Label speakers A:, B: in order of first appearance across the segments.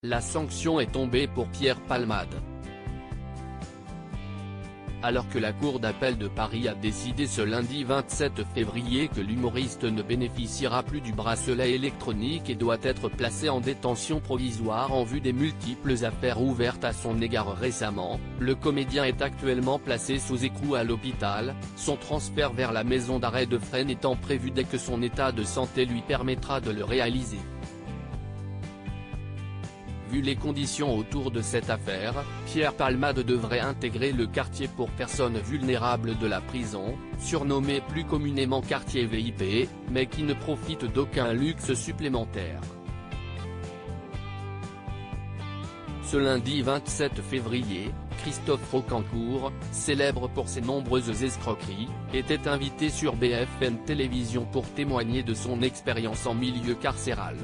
A: la sanction est tombée pour Pierre Palmade. Alors que la Cour d'appel de Paris a décidé ce lundi 27 février que l'humoriste ne bénéficiera plus du bracelet électronique et doit être placé en détention provisoire en vue des multiples affaires ouvertes à son égard récemment, le comédien est actuellement placé sous écrou à l'hôpital, son transfert vers la maison d'arrêt de Fresnes étant prévu dès que son état de santé lui permettra de le réaliser. Vu les conditions autour de cette affaire, Pierre Palmade devrait intégrer le quartier pour personnes vulnérables de la prison, surnommé plus communément quartier VIP, mais qui ne profite d'aucun luxe supplémentaire. Ce lundi 27 février, Christophe Rocancourt, célèbre pour ses nombreuses escroqueries, était invité sur BFM Télévision pour témoigner de son expérience en milieu carcéral.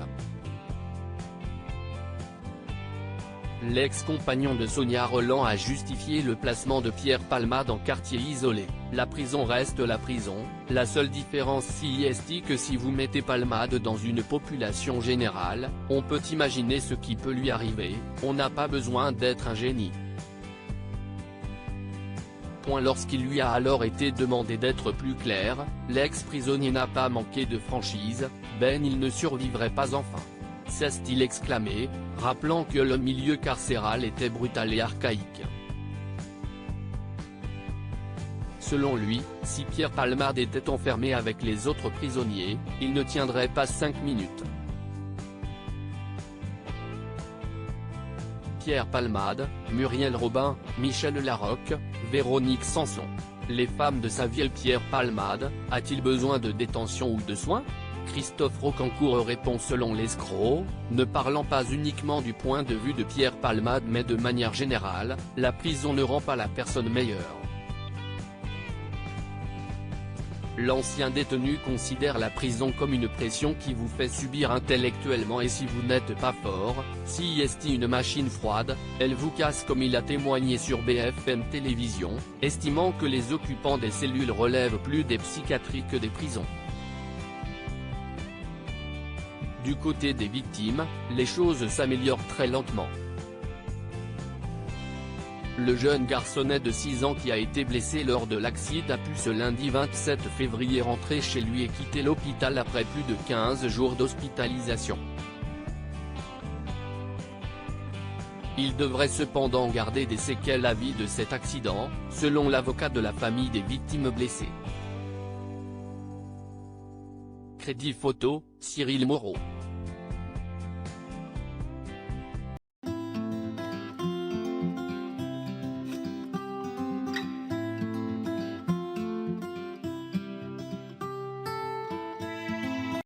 A: L'ex-compagnon de Sonia Rolland a justifié le placement de Pierre Palmade en quartier isolé. La prison reste la prison, la seule différence est que si vous mettez Palmade dans une population générale, on peut imaginer ce qui peut lui arriver, on n'a pas besoin d'être un génie. Lorsqu'il lui a alors été demandé d'être plus clair, l'ex-prisonnier n'a pas manqué de franchise, il ne survivrait pas enfin. S'est-il exclamé, rappelant que le milieu carcéral était brutal et archaïque. Selon lui, si Pierre Palmade était enfermé avec les autres prisonniers, il ne tiendrait pas 5 minutes. Pierre Palmade, Muriel Robin, Michel Larocque, Véronique Sanson. Les femmes de sa ville. Pierre Palmade, a-t-il besoin de détention ou de soins ? Christophe Rocancourt répond selon l'escroc, ne parlant pas uniquement du point de vue de Pierre Palmade mais de manière générale, la prison ne rend pas la personne meilleure. L'ancien détenu considère la prison comme une pression qui vous fait subir intellectuellement et si vous n'êtes pas fort, si est une machine froide, elle vous casse comme il a témoigné sur BFM Télévision, estimant que les occupants des cellules relèvent plus des psychiatries que des prisons. Du côté des victimes, les choses s'améliorent très lentement. Le jeune garçonnet de 6 ans qui a été blessé lors de l'accident a pu ce lundi 27 février rentrer chez lui et quitter l'hôpital après plus de 15 jours d'hospitalisation. Il devrait cependant garder des séquelles à vie de cet accident, selon l'avocat de la famille des victimes blessées. Crédit photo, Cyril Moreau.